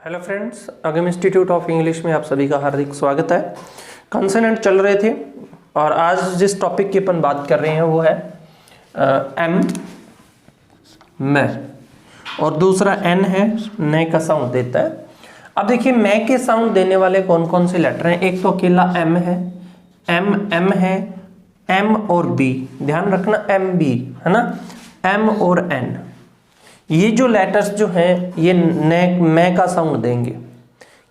Hello friends, Agam institute of English में आप सभी का हार्दिक स्वागत है। कॉन्सोनेंट चल रहे थे और आज जिस टॉपिक की अपन बात कर रहे हैं वो है एम मैं, और दूसरा एन है ने का साउंड देता है। अब देखिए मैं के साउंड देने वाले कौन कौन से लेटर हैं। एक तो अकेला एम है, एम है, एम और बी, ध्यान रखना एम बी है ना, एम और एन। ये जो लेटर्स जो हैं ये मैं का साउंड देंगे।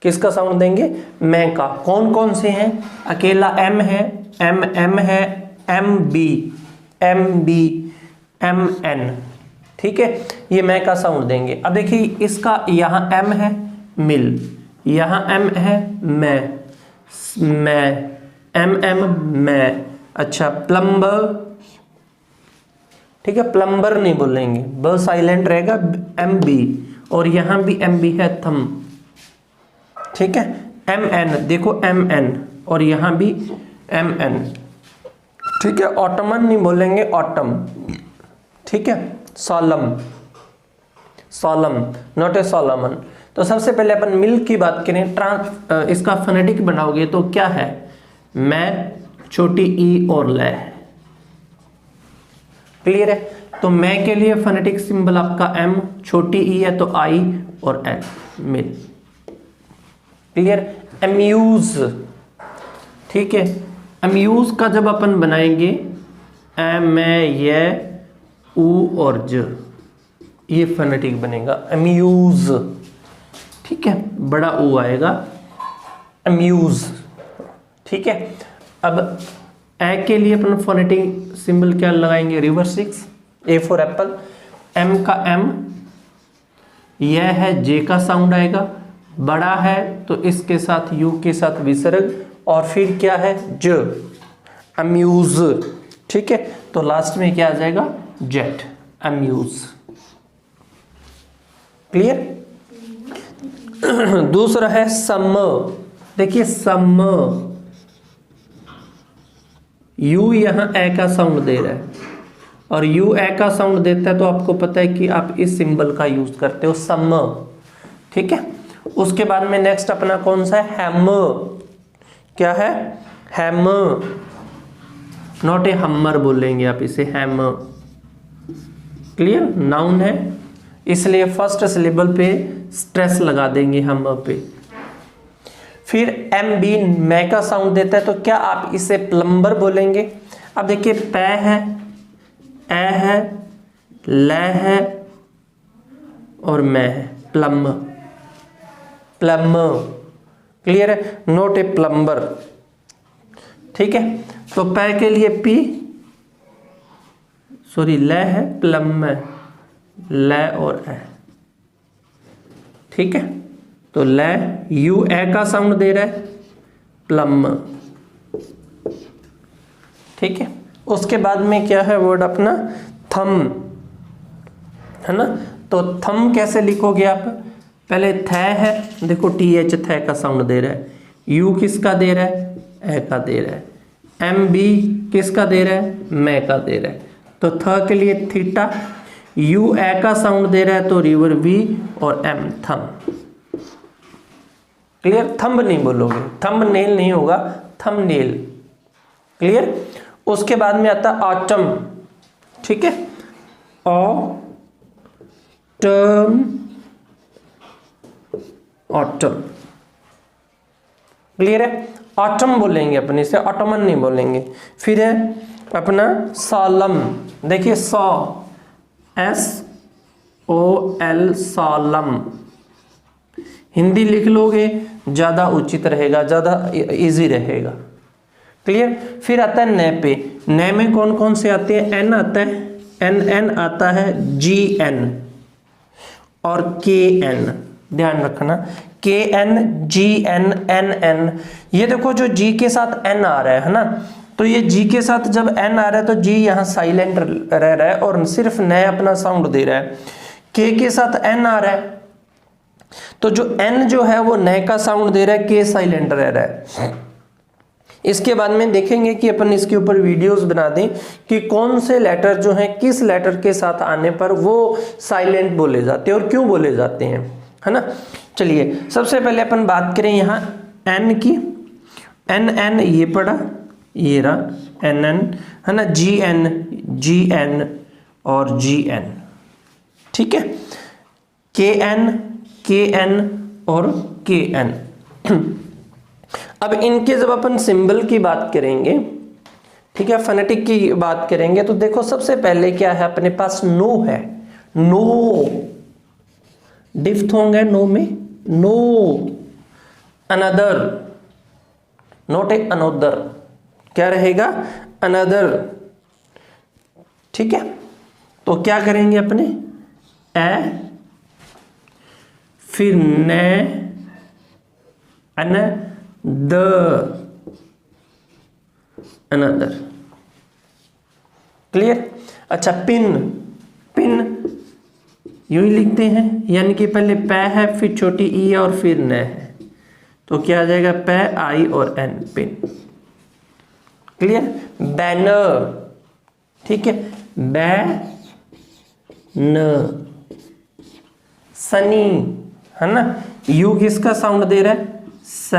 किसका साउंड देंगे? मैं का। कौन कौन से हैं? अकेला एम है, एम है, एम बी, एम एन, ठीक है, ये मैं का साउंड देंगे। अब देखिए इसका यहाँ एम है मिल, यहाँ एम है मैं, एम मैं। अच्छा प्लम्बर, ठीक है, प्लम्बर नहीं बोलेंगे, ब साइलेंट रहेगा, एम बी, और यहां भी एम बी है थम, ठीक है। एम एन, देखो एम एन, और यहां भी एम एन, ठीक है। ऑटमन नहीं बोलेंगे, ऑटम, ठीक है। Solemn, solemn, not a Solomon. तो सबसे पहले अपन मिल की बात करें, इसका फोनेटिक बनाओगे तो क्या है? मैं, छोटी ई और ल है, क्लियर है। तो मैं के लिए फोनेटिक सिंबल आपका एम, छोटी ई है तो आई और एन, मिल, क्लियर। अम्यूज, ठीक है, अम्यूज का जब अपन बनाएंगे एम ये ऊ और ज, ये फोनेटिक बनेगा अम्यूज, ठीक है, बड़ा ऊ आएगा, अम्यूज, ठीक है। अब ए के लिए अपन फोनेटिक सिंबल क्या लगाएंगे? Reverse 6, A for apple, M का एम, यह है जे का साउंड आएगा, बड़ा है तो इसके साथ यू के साथ विसर्ग, और फिर क्या है? ज, अम्यूज, ठीक है। तो लास्ट में क्या आ जाएगा? Jet, amuse, clear. दूसरा है सम, देखिए सम, यू यहां ए का साउंड दे रहा है और यू ए का साउंड देता है तो आपको पता है कि आप इस सिंबल का यूज करते हो, सम, ठीक है। उसके बाद में नेक्स्ट अपना कौन सा है? हैम, क्या है? हैम, नॉट ए हम्मर बोलेंगे आप इसे, हैम, क्लियर। नाउन है इसलिए फर्स्ट सिलेबल पे स्ट्रेस लगा देंगे हम पे। फिर एम बी मैं का साउंड देता है तो क्या आप इसे प्लम्बर बोलेंगे? अब देखिए पै है, ए है, ल है और मैं है, प्लम, प्लम, क्लियर है, नोट ए प्लम्बर, ठीक है। तो पै के लिए पी, सॉरी ल है, प्लम है, ल और ए, ठीक है। तो ल, यू ए का साउंड दे रहा है, प्लम, ठीक है। उसके बाद में क्या है वर्ड अपना? थम, है ना। तो थम कैसे लिखोगे आप? पहले थ है, देखो टी एच, थ का साउंड दे रहा है, यू किसका दे रहा है? ए का दे रहा है, एम बी किसका दे रहा है? मैं का दे रहा है। तो थ के लिए थीटा, यू ए का साउंड दे रहा है तो रिवर वी, और एम थम, क्लियर। थंब नहीं बोलोगे, थंब नेल नहीं होगा, थंब नेल, क्लियर। उसके बाद में आता ऑटम, ठीक है, ऑटम, ऑटम, क्लियर है। ऑटम बोलेंगे अपने से, ऑटमन नहीं बोलेंगे। फिर है अपना सॉलम, देखिए saw, S O L, solemn, Hindi लिख लोगे ज्यादा उचित रहेगा, ज्यादा इजी रहेगा, क्लियर। फिर आता है ने पे, ने में कौन कौन से आते हैं? एन आता है, एन आता है, जी एन और के एन, ध्यान रखना, के N, G N, N N. ये देखो जो जी के साथ एन आ रहा है ना, तो ये जी के साथ जब एन आ रहा है तो जी यहाँ साइलेंट रह रहा है और सिर्फ ने अपना साउंड दे रहा है। के साथ एन आ रहा है तो जो एन जो है वो नए का साउंड दे रहा है, के साइलेंट रह रहा है। इसके बाद में देखेंगे कि अपन इसके ऊपर वीडियोस बना दें कि कौन से लेटर जो हैं किस लेटर के साथ आने पर वो साइलेंट बोले जाते हैं और क्यों बोले जाते हैं, है ना। चलिए सबसे पहले अपन बात करें यहाँ n की, n ये पढ़ा, ये रहा n है ना, gn और gn, ठीक है, kn और kn। अब इनके जब अपन सिंबल की बात करेंगे, ठीक है, फोनेटिक की बात करेंगे, तो देखो सबसे पहले क्या है अपने पास, नो है, नो, डिफ्थोंग है नो में, no, another, not a another, क्या रहेगा, अनदर, ठीक है। तो क्या करेंगे अपने, ए, फिर ने, अन, द, अनदर, क्लियर। अच्छा पिन, पिन यूं ही लिखते हैं, यानी कि पहले पै है, फिर छोटी ई है और फिर न है, तो क्या आ जाएगा, पै, आई और एन, पिन, क्लियर। बैनर, ठीक है, बै, न, सनी, है ना, यू किसका साउंड दे रहा है, स,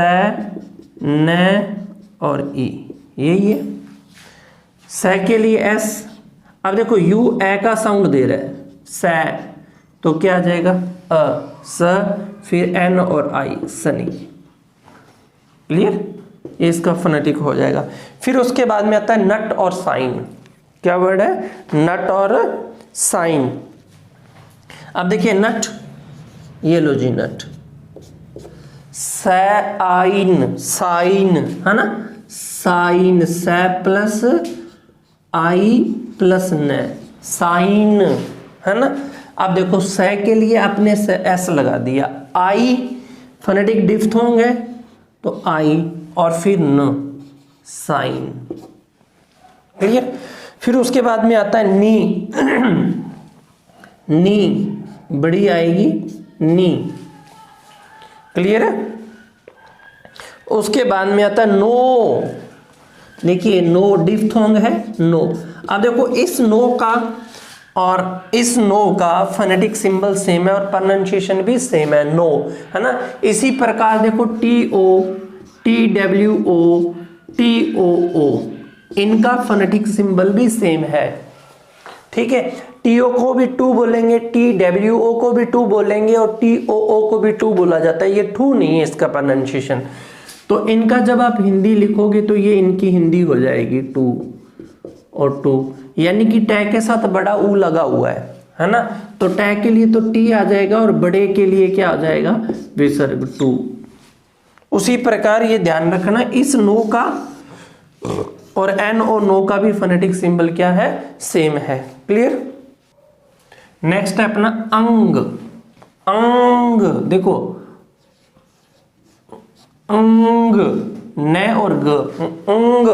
न और ई, यही है। स के लिए एस, अब देखो यू ए का साउंड दे रहा है, स, तो क्या आ जाएगा, अ, स, फिर एन और आई, सनी, क्लियर, ये इसका फोनेटिक हो जाएगा। फिर उसके बाद में आता है नट और साइन, क्या वर्ड है, नट और साइन। अब देखिए नट, ये लो जी नट, साइन, साइन है ना, साइन, स प्लस आई प्लस न, साइन, है ना। अब देखो स के लिए आपने एस लगा दिया, आई फोनेटिक डिफ्थोंग है तो आई और फिर न, साइन, क्लियर। फिर उसके बाद में आता है नी, नी बड़ी आएगी, नी, क्लियर है। उसके बाद में आता है नो, देखिए नो डिफ्थोंग है, नो। अब देखो इस नो का और इस नो का फोनेटिक सिंबल सेम है और प्रोनाउंसिएशन भी सेम है, नो, है ना। इसी प्रकार देखो T O, T W O, T O O, इनका फोनेटिक सिंबल भी सेम है, ठीक है। टी ओ को भी टू बोलेंगे, टी डब्ल्यू ओ को भी टू बोलेंगे और टी ओ ओ को भी टू बोला जाता है, ये टू नहीं है इसका प्रोनाउंसिएशन। तो इनका जब आप हिंदी लिखोगे तो ये इनकी हिंदी हो जाएगी टू और टू, यानी कि टै के साथ बड़ा ऊ लगा हुआ है ना, तो टै के लिए तो टी आ जाएगा और बड़े के लिए क्या आ जाएगा, विसर्ग टू। उसी प्रकार ये ध्यान रखना, इस नो का और एन और नो का भी फोनेटिक सिंबल क्या है, सेम है, क्लियर। नेक्स्ट है अपना अंग, अंग, देखो अंग, न और ग, अंग,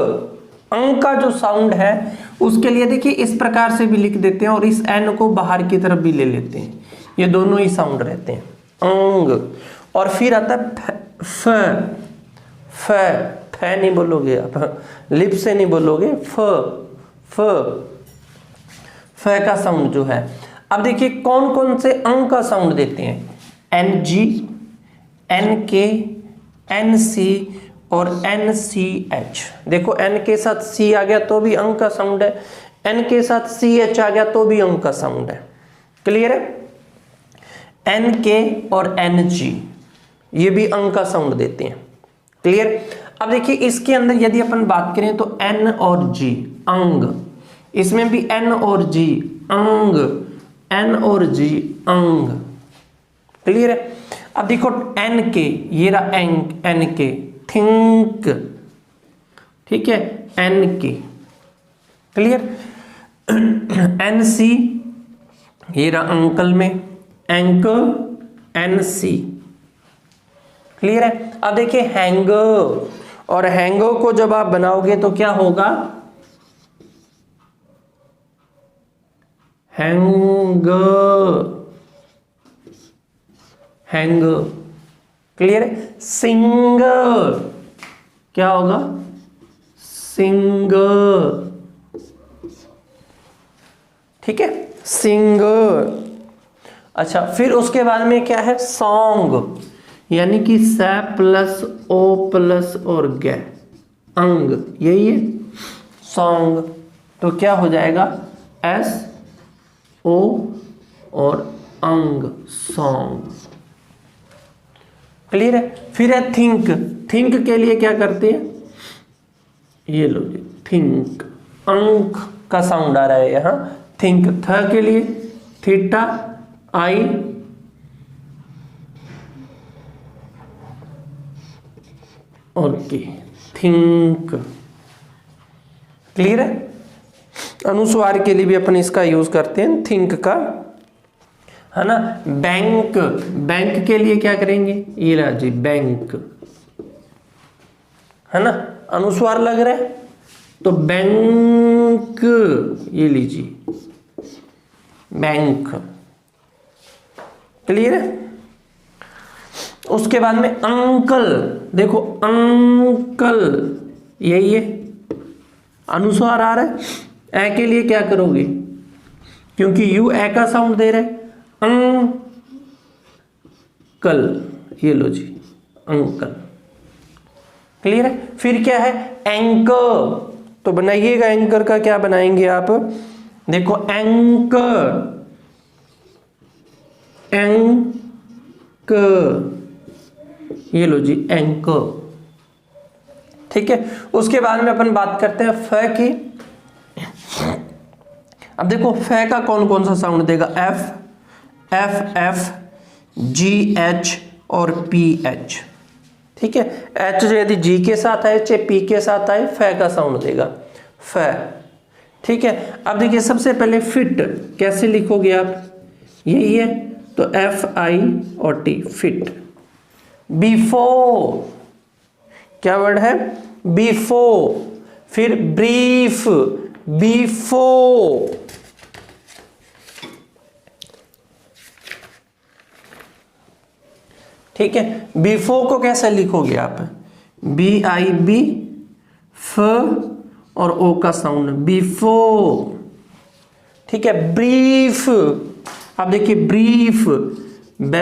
अंग का जो साउंड है उसके लिए देखिए इस प्रकार से भी लिख देते हैं और इस एन को बाहर की तरफ भी ले लेते हैं, ये दोनों ही साउंड रहते हैं, अंग। और फिर आता है फ, फ, फ नहीं बोलोगे आप, लिप से नहीं बोलोगे, फ, फ, फ का साउंड जो है। अब देखिए कौन कौन से अंग का साउंड देते हैं, एन जी, एन के, एन सी और एन सी एच। देखो एन के साथ सी आ गया तो भी अंग का साउंड है, एन के साथ सी एच आ गया तो भी अंग का साउंड है, क्लियर है। एन के और एन जी ये भी अंग का साउंड देते हैं, क्लियर। अब देखिए इसके अंदर यदि अपन बात करें तो एन और जी, अंग, इसमें भी एन और जी, अंग, एन और जी, अंग, क्लियर है। अब देखो एन के, ये रहा एन के, थिंक, ठीक है, एन के, क्लियर। एन सी, ये रहा अंकल में, एंक, एन सी, क्लियर है। अब देखिए हैंगो, और हैंगो को जब आप बनाओगे तो क्या होगा, हैंग, हैंग, क्लियर है। सिंग, क्या होगा, सिंग, ठीक है, सिंग। अच्छा, फिर उसके बाद में क्या है, सॉन्ग, यानी कि स प्लस ओ प्लस और ग, अंग, यही है सॉन्ग। तो क्या हो जाएगा, एस ओ और अंग, सॉन्ग। क्लियर है। फिर है थिंक। थिंक के लिए क्या करते हैं, ये लो जी, थिंक, अंक का साउंड आ रहा है यहाँ। थिंक, थ के लिए थीटा आई और के, थिंक। क्लियर है। अनुस्वार के लिए भी अपन इसका यूज करते हैं, थिंक का, है ना। बैंक, बैंक के लिए क्या करेंगे, ये रहा जी बैंक, है ना, अनुस्वार लग रहा है तो बैंक, ये लीजिए बैंक। क्लियर है। उसके बाद में अंकल, देखो अंकल, यही है, अनुस्वार आ रहा है। ए के लिए क्या करोगे, क्योंकि यू ए का साउंड दे रहे, अंकल, ये लो जी अंकल। क्लियर है। फिर क्या है, एंकर। तो बनाइएगा, एंकर का क्या बनाएंगे आप, देखो एंकर, एंकर, ये लो जी एंकर। ठीक है। उसके बाद में अपन बात करते हैं फ की। अब देखो फ का कौन कौन सा साउंड देगा, एफ, एफ एफ, जी एच और पी एच। ठीक है। एच यदि जी के साथ आए चाहे पी के साथ आए, फ का साउंड देगा, फ। ठीक है। अब देखिए सबसे पहले फिट कैसे लिखोगे आप, यही है, तो एफ आई और टी, फिट। बिफोर, क्या वर्ड है, बिफोर। फिर ब्रीफ, बिफोर। ठीक है। बिफोर को कैसे लिखोगे आप, बी आई बी, फ और ओ का साउंड, बिफोर। ठीक है। ब्रीफ, अब देखिए ब्रीफ, ब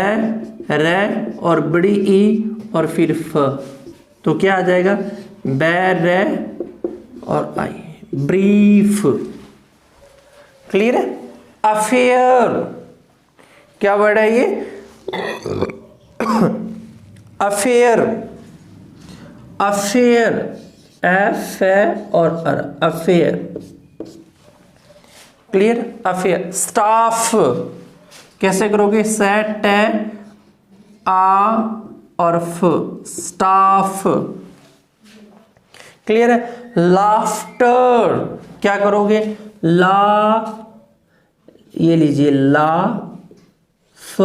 रे और बड़ी ई और फिर फ, तो क्या आ जाएगा, ब रे और आई, ब्रीफ। क्लियर है। अफेयर, क्या वर्ड है ये, अफेयर, अफेयर, एफ ए और अर, अफेयर। क्लियर। अफेयर। स्टाफ कैसे करोगे, सेट आ और फ, स्टाफ। क्लियर है। लाफ्टर, क्या करोगे, ला, ये लीजिए ला, फ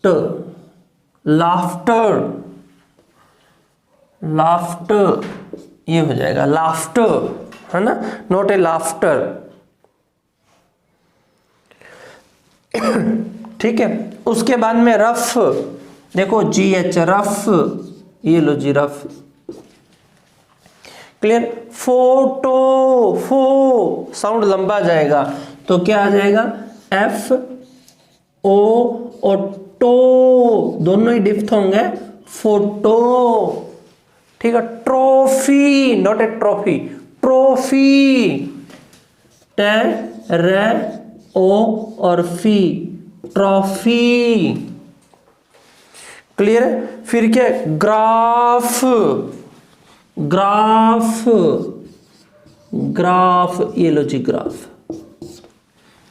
ट, लाफ्टर, लाफ्टर, ये हो जाएगा लाफ्टर, है ना, नॉट ए लाफ्टर। ठीक है। उसके बाद में रफ, देखो जी एच, रफ, ये लो जी रफ। क्लियर। फोटो, फो साउंड लंबा जाएगा तो क्या आ जाएगा, एफ ओ और टो दोनों ही डिफ्थ होंगे, फोटो। ठीक है। Trophy, not a trophy, trophy, टे रे ओ और फी, ट्रॉफी। क्लियर है। फिर क्या, ग्राफ, ग्राफ, ग्राफ, ये लो जी ग्राफ।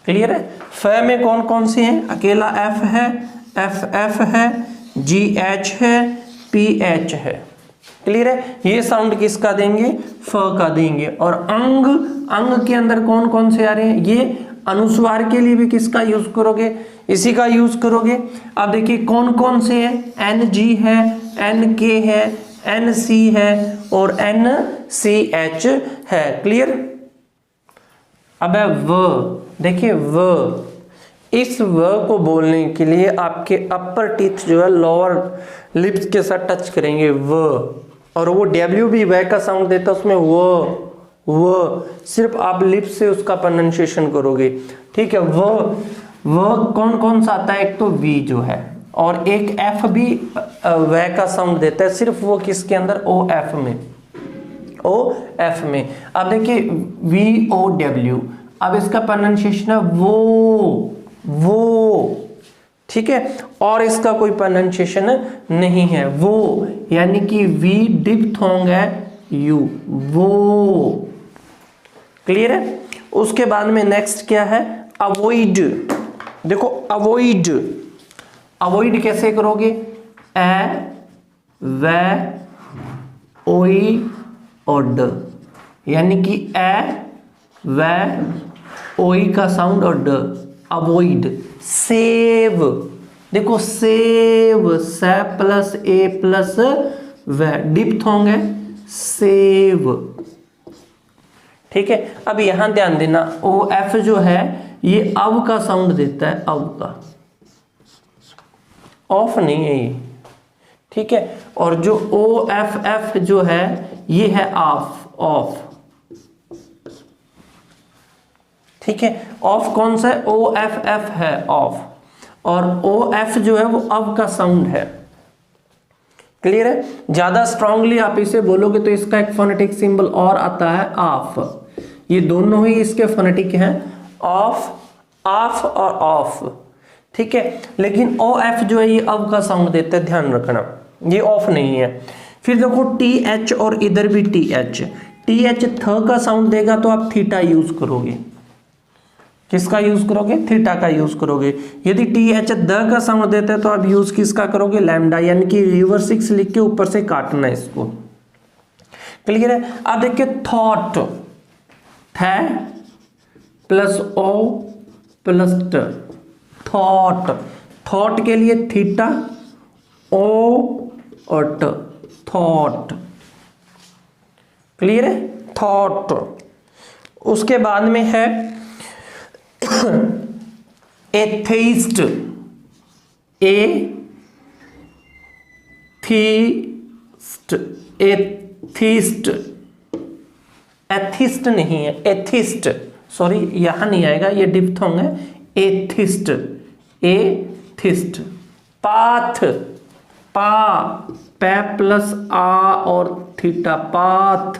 क्लियर है। फ में कौन कौन सी हैं, अकेला एफ है, एफ एफ है, जी एच है, पी एच है। क्लियर है। ये साउंड किसका देंगे, फ का देंगे। और अंग, अंग के अंदर कौन कौन से आ रहे हैं, ये अनुस्वार के लिए भी किसका यूज करोगे, इसी का यूज करोगे। अब देखिए कौन कौन से हैं, एन जी है, एन के है, एन सी है और एन सी एच है। क्लियर। अब है व, देखिए व, इस व को बोलने के लिए आपके अपर टीथ जो है लोअर लिप्स के साथ टच करेंगे, व, और वो डब्ल्यू भी व का साउंड देता है, उसमें वो सिर्फ आप लिप से उसका प्रोनाउंसिएशन करोगे, ठीक है। व कौन कौन सा आता है, एक तो वी जो है, और एक एफ भी व का साउंड देता है, सिर्फ वो किसके अंदर, ओ एफ में, ओ एफ में। अब देखिए वी ओ डब्ल्यू, अब इसका प्रोनाउंसिएशन है वो, ठीक है, और इसका कोई प्रोनाउंसिएशन नहीं है, वो, यानी कि वी डिप्थोंग है यू, वो। क्लियर है। उसके बाद में नेक्स्ट क्या है, अवॉइड। देखो अवॉइड कैसे करोगे, ए व ओई और ड, यानी कि ए व ओई का साउंड और ड, अवॉइड। सेव, देखो सेव, स प्लस ए प्लस व, डिप्थोंग है सेव, ठीक है। अब यहां ध्यान देना, ओ एफ जो है ये अव का साउंड देता है, अव का, ऑफ नहीं है ये, ठीक है। और जो ओ एफ एफ जो है ये है ऑफ, ठीक है। ऑफ कौन सा है, ओ एफ एफ है ऑफ, और ओ एफ जो है वो अव का साउंड है। क्लियर है। ज्यादा स्ट्रांगली आप इसे बोलोगे तो इसका एक फोनेटिक सिंबल और आता है ऑफ, ये दोनों ही इसके फोनेटिक हैं, ऑफ और ऑफ, ठीक है। लेकिन ओ एफ जो है ये अव का साउंड देता है, ध्यान रखना, ये ऑफ नहीं है। फिर देखो टी एच, और इधर भी टी एच थ का साउंड देगा तो आप थीटा यूज करोगे, किसका यूज करोगे, थीटा का यूज करोगे। यदि टी एच द का साउंड देता है तो आप यूज किसका करोगे, लैम्डा, यानी कि रिवर्स 6 लिख के ऊपर से काटना है इसको। क्लियर है। अब देखिए थॉट, थ प्लस ओ प्लस ट, थॉट के लिए थीटा ओ और ट, थॉट। क्लियर है, थॉट। उसके बाद में है एथेइस्ट, एथिस्ट नहीं है, एथिस्ट, सॉरी यहां नहीं आएगा, ये डिप्थोंग है, एथिस्ट, पाथ, पै प्लस आ और थीटा, पाथ।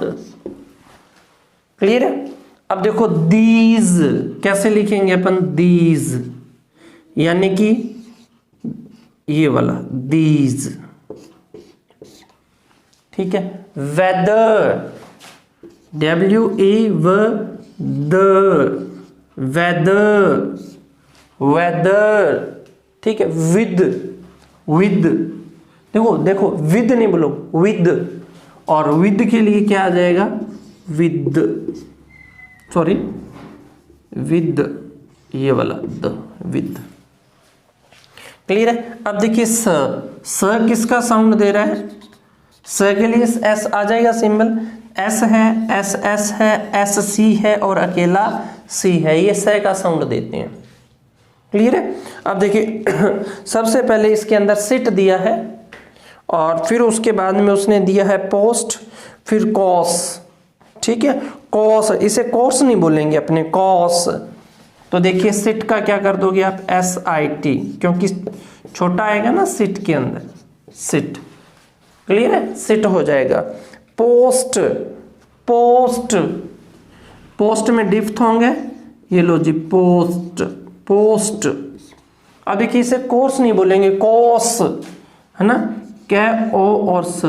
क्लियर है। अब देखो दीज कैसे लिखेंगे अपन, दीज, यानी कि ये वाला दीज, ठीक है। वेदर, WE वेदर, ठीक है। विद, देखो विद नहीं बोलो, विद, और विद के लिए क्या आ जाएगा, विद, सॉरी विद, ये वाला द, विद। क्लियर है। अब देखिए स किसका साउंड दे रहा है, स के लिए एस आ जाएगा सिंबल, एस है, एस है, एस सी है और अकेला सी है, ये स का साउंड देते हैं। क्लियर है। अब देखिए सबसे पहले इसके अंदर सिट दिया है, और फिर उसके बाद में उसने दिया है पोस्ट, फिर कॉस, ठीक है। कॉस, इसे कोर्स नहीं बोलेंगे अपने, कॉस। तो देखिए सिट का क्या कर दोगे आप, SIT, क्योंकि छोटा आएगा ना सिट के अंदर, सिट। क्लियर है, सिट हो जाएगा। पोस्ट, पोस्ट में डिप्थोंग है, ये लो जी, पोस्ट। अब देखिए इसे कोर्स नहीं बोलेंगे, कोस, है ना, क्या ओ और स,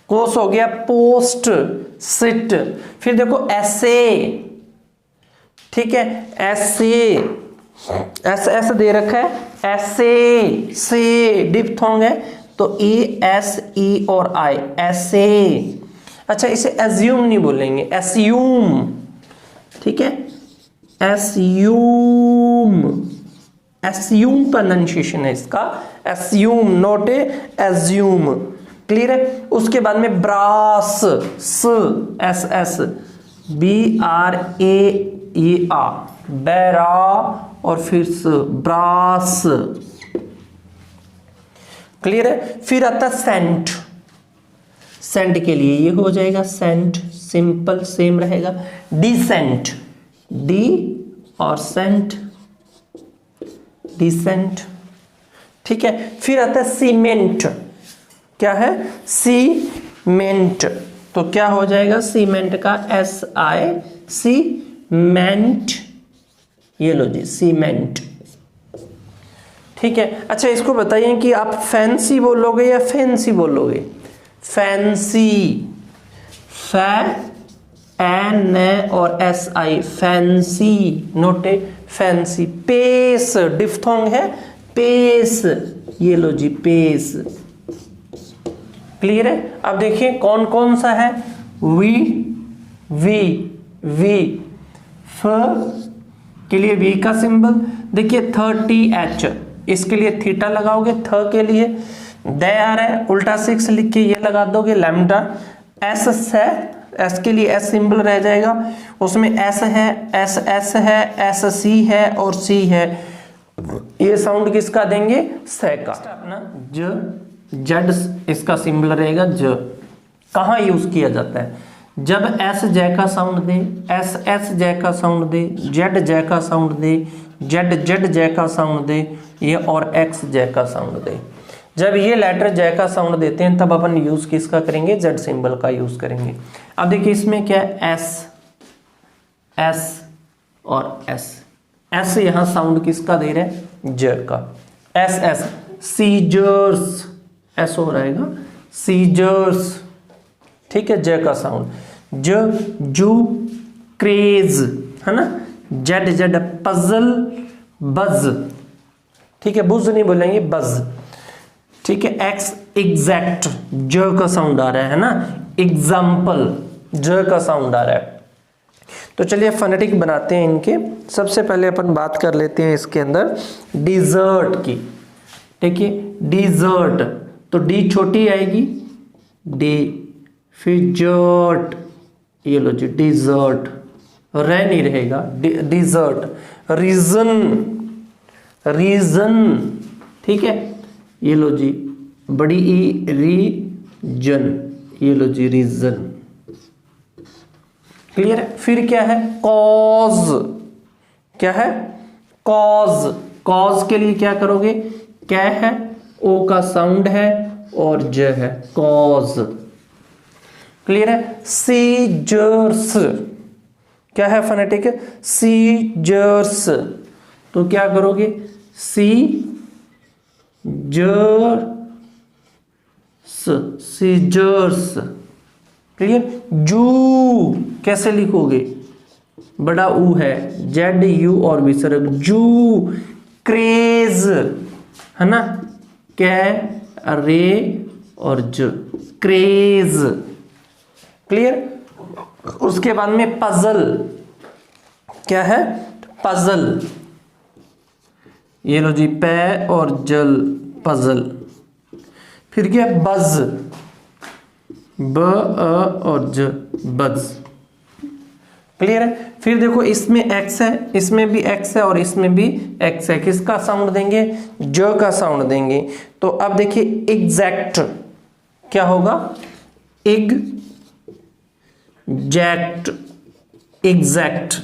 कोस हो गया। Post, sit. फिर देखो ऐसे, ठीक है, ऐसे दे रखा है, ऐसे, से डिप्थोंग है तो ESE और I, ऐसे। अच्छा इसे एज्यूम नहीं बोलेंगे, एस्यूम, ठीक है, एस्यूम प्रोनाउंसिएशन है इसका, एस्यूम, नॉट एज्यूम। क्लियर है। उसके बाद में ब्रास, SS, BRA, बैरा, और फिर ब्रास। क्लियर है। फिर आता सेंट, सेंट के लिए ये हो जाएगा सेंट, सिंपल सेम रहेगा। डिसेंट, डी और सेंट, डिसेंट, ठीक है। फिर आता है सीमेंट, क्या है सीमेंट, तो क्या हो जाएगा सीमेंट का SI सीमेंट, ये लो जी सीमेंट, ठीक है। अच्छा इसको बताइए कि आप फैंसी बोलोगे या फैंसी बोलोगे? फैंसी, एन और SI, फैंसी, नोटे फैंसी। पेस, डिफ्थोंग है पेस, ये लो जी पेस, क्लियर है। अब देखिए कौन कौन सा है, वी, वी, वी, फ के लिए वी का सिंबल, देखिए 30H, इसके लिए थीटा लगाओगे, थ के लिए दे आ रहा है, उल्टा 6 लिख के ये लगा दोगे लैम्डा। एस है, एस के लिए एस सिंबल रह जाएगा, उसमें एस है, एस है, एस सी है और सी है, ये साउंड किसका देंगे, से का। अपना ज, जेड इसका सिंबल रहेगा ज। कहाँ यूज किया जाता है, जब एस जय का साउंड दे, एस एस जय का साउंड दे, जेड जय का साउंड दे, जेड जेड जय का साउंड दे, ये और एक्स जय का साउंड दे। जब ये लेटर जय का साउंड देते हैं तब अपन यूज किसका करेंगे, जेड सिंबल का यूज करेंगे। अब देखिए इसमें क्या है, एस, एस और एस, एस यहां साउंड किसका दे रहे हैं, ज का, एस एस, सीजर्स, एस हो रहेगा सीजर्स, ठीक है, ज का साउंड, ज, जू, क्रेज, है ना, जेड जेड, पजल, बज, ठीक है, बुज नहीं बोलेंगे, बज, ठीक है, एक्स, एग्जैक्ट, ज का साउंड आ रहा है ना, एग्जाम्पल, ज का साउंड आ रहा है। तो चलिए फोनेटिक बनाते हैं इनके। सबसे पहले अपन बात कर लेते हैं इसके अंदर डिजर्ट की, ठीक है, डिजर्ट, तो डी छोटी आएगी, डी, फिर जर्ट, ये लो जी डिजर्ट, रह नहीं रहेगा, डिजर्ट, रीजन, रीजन, ठीक है, ये लो जी बड़ी ई, रीजन, ये लो जी रीजन, क्लियर है। फिर क्या है, कॉज, क्या है, कॉज, कॉज के लिए क्या करोगे, क्या है, ओ का साउंड है और ज है, कॉज, क्लियर है। सीजर्स, क्या है फोनेटिक, सीजर्स, तो क्या करोगे, सी जर्स, सीजर्स, क्लियर। जू कैसे लिखोगे, बड़ा ऊ है, जेड यू और विसर्ग, जू, क्रेज, है ना, कै रे और ज, क्रेज, क्लियर। उसके बाद में पजल, क्या है, पजल, ये लो जी पै और जल, पजल। फिर क्या, बज, ब और ज, बज, क्लियर है। फिर देखो इसमें एक्स है, इसमें भी एक्स है और इसमें भी एक्स है, किसका साउंड देंगे, ज का साउंड देंगे। तो अब देखिए एग्जैक्ट, क्या होगा, एग्जैक्ट, एग्जैक्ट,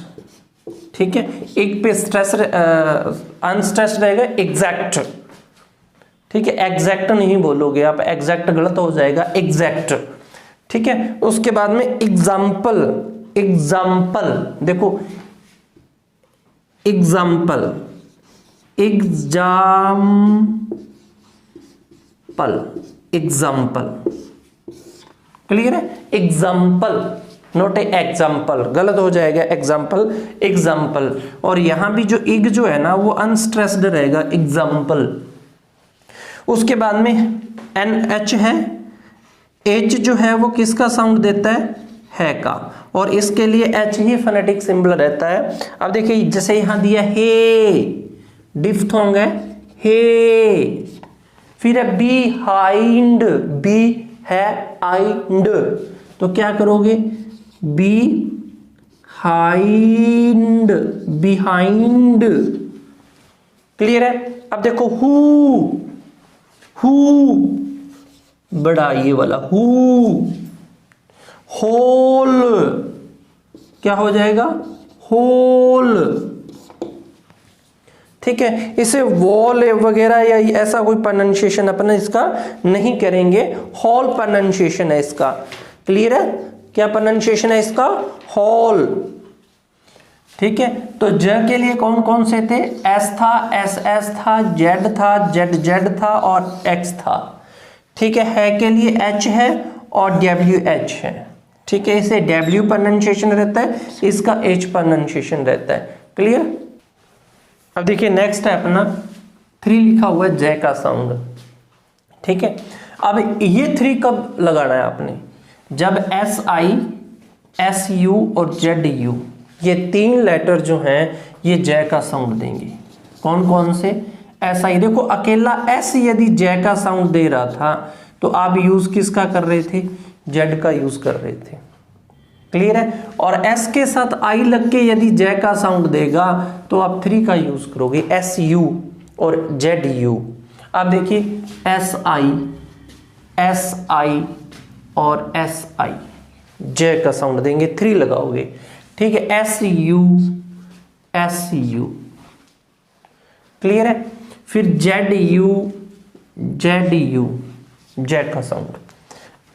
ठीक है, एक पे स्ट्रेस अनस्ट्रेस रहेगा, एग्जैक्ट, ठीक है, एग्जैक्ट नहीं बोलोगे आप, एग्जैक्ट गलत हो जाएगा, एग्जैक्ट, ठीक है। उसके बाद में एग्जाम्पल, एग्जाम्पल, देखो एग्जाम्पल, एग्जाम्पल, एग्जाम्पल, क्लियर है, एग्जाम्पल, नोट एग्जाम्पल, गलत हो जाएगा एग्जाम्पल, एग्जाम्पल। और यहां भी जो इग जो है ना वो अनस्ट्रेस्ड रहेगा, एग्जाम्पल। उसके बाद में एन एच है, एच जो है वो किसका साउंड देता है का, और इसके लिए एच ही फोनेटिक सिंबल रहता है। अब देखिए जैसे यहां दिया हे, डिफ्थोंग है, हे, फिर है बिहाइंड, बी है आइंड, तो क्या करोगे, बी हाइंड, बिहाइंड, क्लियर है। अब देखो हु, बड़ा ये वाला हु, होल क्या हो जाएगा, होल। ठीक है, इसे वॉल वगैरह या ऐसा कोई प्रोनाउंसिएशन अपन इसका नहीं करेंगे, हॉल प्रोनाउंसिएशन है इसका। क्लियर है, क्या प्रोनाउंसिएशन है इसका, हॉल। ठीक है, तो ज के लिए कौन कौन से थे, एस था, एस एस था, जेड था, जेड जेड था और एक्स था। ठीक है के लिए एच है और डब्ल्यू एच है। ठीक है, इसे डब्ल्यू प्रोनाउंसिएशन रहता है, इसका एच प्रोनाउंसिएशन रहता है। क्लियर। अब देखिए नेक्स्ट है अपना 3 लिखा हुआ है जय का साउंड। ठीक है, अब ये 3 कब लगाना है आपने, जब एस आई, एस यू और जेड यू ये 3 लेटर जो हैं ये जय का साउंड देंगे। कौन कौन से, एस आई, देखो अकेला एस यदि जय का साउंड दे रहा था तो आप यूज किसका कर रहे थे, जेड का यूज कर रहे थे। क्लियर है, और एस के साथ आई लग के यदि जय का साउंड देगा तो आप 3 का यूज करोगे, एस यू और जेड यू। अब देखिए एस आई और एस आई जय का साउंड देंगे, 3 लगाओगे। ठीक है, एस यू। क्लियर है, फिर जेड यू जेड का साउंड।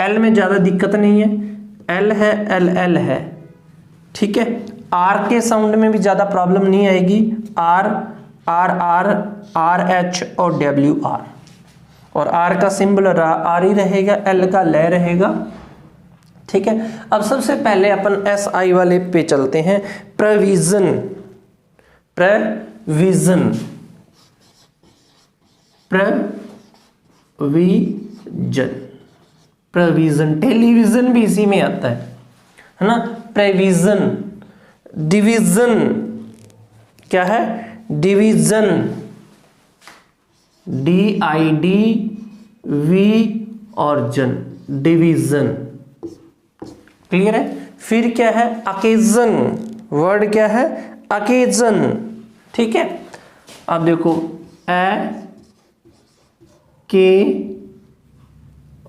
एल में ज्यादा दिक्कत नहीं है, एल है, एल है। ठीक है, आर के साउंड में भी ज्यादा प्रॉब्लम नहीं आएगी, आर एच और डब्ल्यू आर, और आर का सिंबल आर ही रहेगा, एल का ले रहेगा। ठीक है, अब सबसे पहले अपन एस आई वाले पे चलते हैं, प्रोविजन, टेलीविजन भी इसी में आता है ना। प्रोविजन, डिवीजन, क्या है, डिवीजन, DID V और जन, डिवीजन। क्लियर है, फिर क्या है, अकेजन, वर्ड क्या है, अकेजन। ठीक है, अब देखो के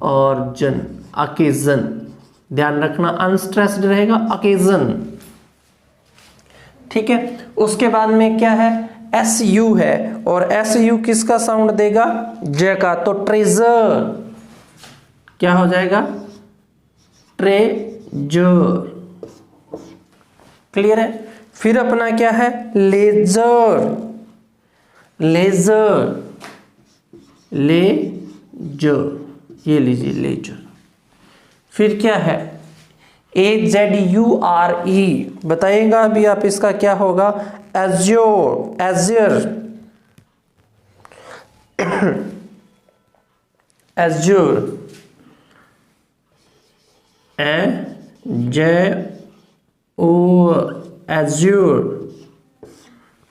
और जन, अकेजन, ध्यान रखना अनस्ट्रेस्ड रहेगा, अकेजन। ठीक है, उसके बाद में क्या है, SU है, और SU किसका साउंड देगा, ज का, तो ट्रेजर क्या हो जाएगा, ट्रेजर। क्लियर है, फिर अपना क्या है, लेजर, ये लीजिए लेजर। फिर क्या है, AZURE, बताइएगा अभी आप इसका क्या होगा, एज्योर, एज्योर।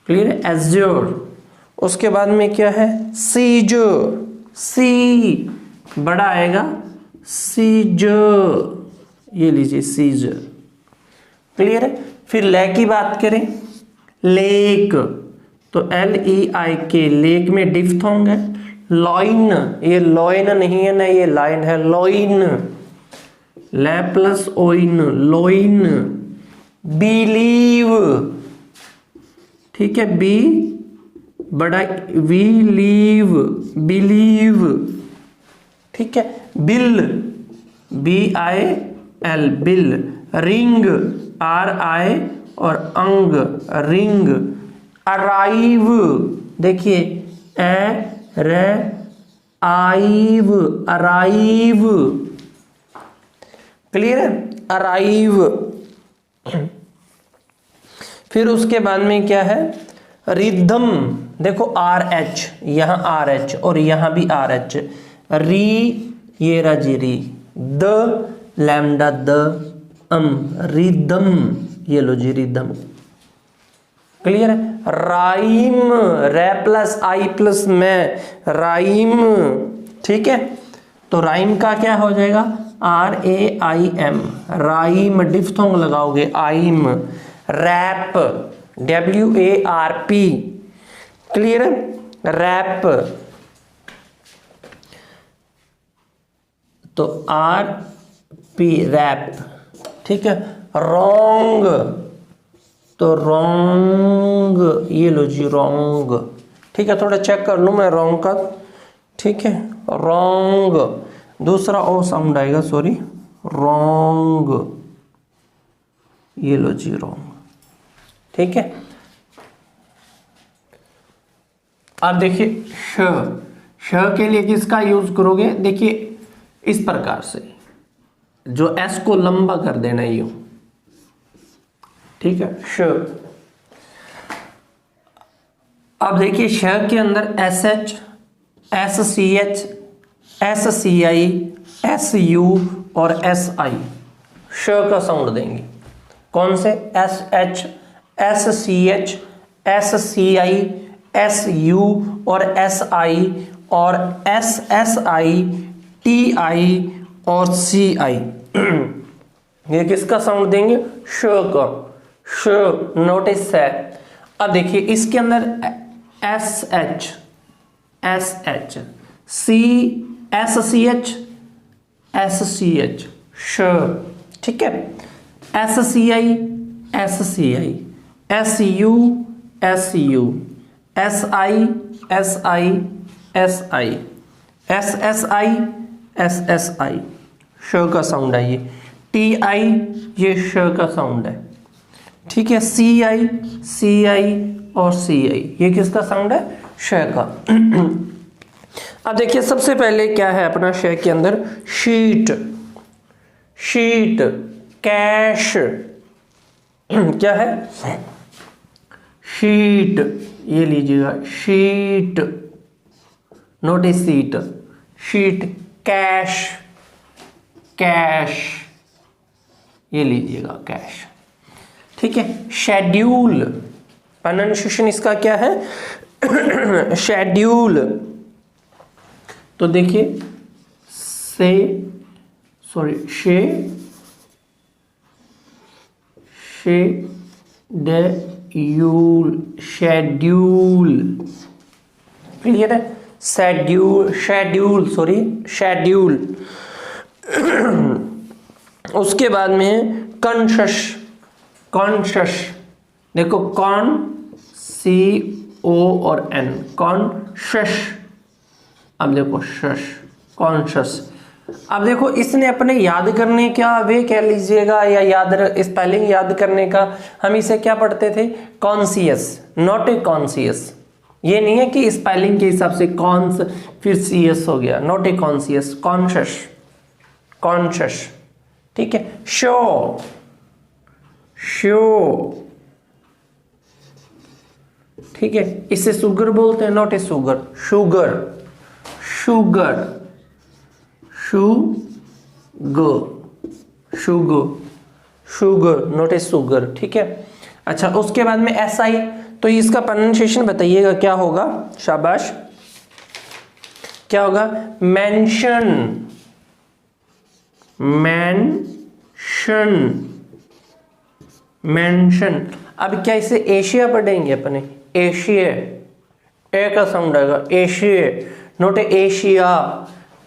क्लियर है, एज्योर। उसके बाद में क्या है, सीजर, सी बड़ा आएगा, सीजर, ये लीजिए सीजर। क्लियर है, फिर ले की बात करें, लेक, तो LEIK, लेक में डिफ्थोंग है, लॉइन, ये लॉइन नहीं है ना, ये लाइन है, लॉइन, ले प्लस ओइन, लॉइन। बिलीव, ठीक है, बी बड़ा, वी लीव, बिलीव। ठीक है, bill, BIL, bill. Ring, RI और अंग, रिंग। अराइव, देखिए आइव, अराइव। क्लियर है, अराइव। फिर उसके बाद में क्या है, रिदम, देखो RH, यहां RH और यहां भी RH, री, ये राजी री, द लैम्डा द, रिदम, ये लो जी रिदम। क्लियर है, राइम, रे प्लस आई प्लस में, राइम। ठीक है, तो राइम का क्या हो जाएगा, RAIM, राइम, डिफ्थोंग लगाओगे, आइम। Wrap, WARP। क्लियर है, रैप। तो RP रैप, ठीक है। रॉन्ग, तो रॉन्ग, ये लो जी रॉन्ग, ठीक है। थोड़ा चेक कर लूँ मैं रॉन्ग का, ठीक है। रॉन्ग, दूसरा ओ साउंड आएगा, सॉरी, रॉन्ग, ये लो जी रॉन्ग, ठीक है। अब देखिए श के लिए किसका यूज करोगे, देखिए इस प्रकार से, जो एस को लंबा कर देना यूं, ठीक है। श, अब देखिए श के अंदर S H, S C H, S C I, S U और एस आई श का साउंड देंगे। कौन से, S H, S C H, S C I, S U और एस आई, और S S I, T I और सी आई ये किसका साउंड देंगे, श का। श, नोटिस है। अब देखिए इसके अंदर S H, S H, C, S C H, S C H, श, ठीक है। S C I, S C I, S U, S U, S I, S I, S I, S S I, S S I, श का sound है ये। T I, ये श का साउंड है, ठीक है। सी आई, सी आई और सी आई, ये किसका साउंड है, श का। अब देखिए सबसे पहले क्या है अपना श के अंदर, शीट, शीट, कैश, क्या है, शीट, ये लीजिएगा sheet, notice seat, sheet, cash, cash, ये लीजिएगा कैश, ठीक है। शेड्यूल, प्रोनाउंसिएशन इसका क्या है, शेड्यूल, तो देखिए से, सॉरी, शेड्यूल, शेड्यूल, क्लियर है। Schedule, schedule, sorry, schedule. उसके बाद में कॉन्शस, कॉन्शस, देखो कॉन, सी ओ और एन, कॉन्शस। अब देखो शश, कॉन्शस। अब देखो इसने अपने याद करने का वे कह लीजिएगा, या याद स्पेलिंग याद करने का, हम इसे क्या पढ़ते थे, कॉन्सियस, नॉट ए कॉन्सियस। ये नहीं है कि स्पेलिंग के हिसाब से कॉन्स फिर सी एस हो गया, not a conscious, conscious, conscious, ठीक है। शो, शो, ठीक है। इसे शुगर बोलते हैं, not a sugar, sugar, sugar, sugar, sugar, sugar, not a sugar, ठीक है। अच्छा उसके बाद में एस आई, तो इसका प्रोनाउंसिएशन बताइएगा क्या होगा, शाबाश, क्या होगा, मेंशन, मेंशन, मेंशन। अब क्या इसे एशिया पढ़ेंगे अपने, एशिया, ए का साउंड आएगा, एशिया, नोट एशिया,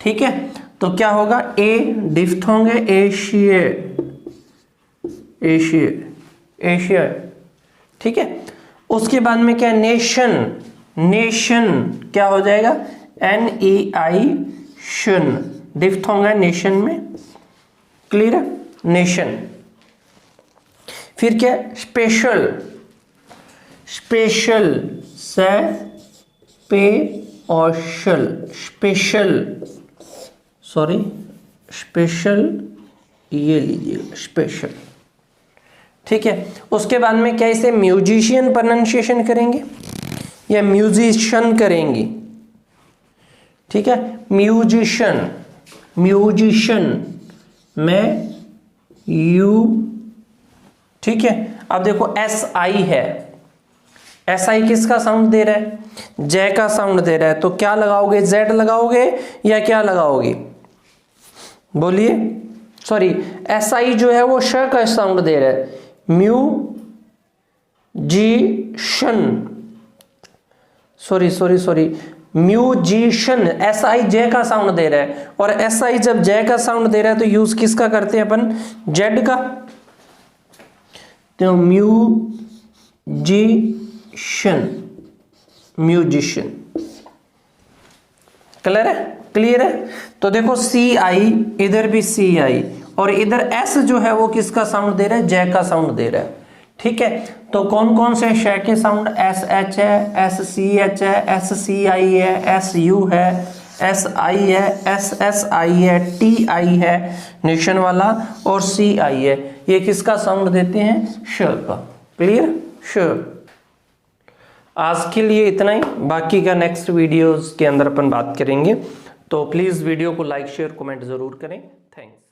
ठीक है। तो क्या होगा, ए डिफ्थोंग है, एशिया, एशिया, एशिया, ठीक है। उसके बाद में क्या, नेशन, नेशन क्या हो जाएगा, एन ई आई शन, डिफ्थोंग है नेशन में, क्लियर है, नेशन। फिर क्या, स्पेशल, स्पेशल, से पे और शल, स्पेशल, सॉरी, स्पेशल, ये लीजिए स्पेशल, ठीक है। उसके बाद में क्या इसे म्यूजिशियन प्रोनाउंसिएशन करेंगे या म्यूजिशियन करेंगे, ठीक है। म्यूजिशियन, म्यूजिशियन में यू, ठीक है। अब देखो एस आई है, एस आई किसका साउंड दे रहा है, जे का साउंड दे रहा है, तो क्या लगाओगे, जेड लगाओगे या क्या लगाओगे, बोलिए, सॉरी, एस आई जो है वो श का साउंड दे रहा है, musician, sorry sorry sorry, musician, S I J का साउंड दे रहा है, और एस आई जब जे का साउंड दे रहा है तो यूज किसका करते हैं अपन, जेड का। तो म्यूजिशियन, म्यूजिशियन, क्लियर है, क्लियर है। तो देखो सी आई, इधर भी सी आई, और इधर एस जो है वो किसका साउंड दे रहा है, जे का साउंड दे रहा है, ठीक है। तो कौन कौन से श के साउंड, एस एच है, एस सी एच है, एस सी आई है, एस यू है, एस आई है, एस एस आई है, टी आई है नेशन वाला, और सी आई है, ये किसका साउंड देते हैं, श का। क्लियर, श। आज के लिए इतना ही, बाकी का नेक्स्ट वीडियोस के अंदर अपन बात करेंगे। तो प्लीज वीडियो को लाइक शेयर कमेंट जरूर करें। थैंक्स।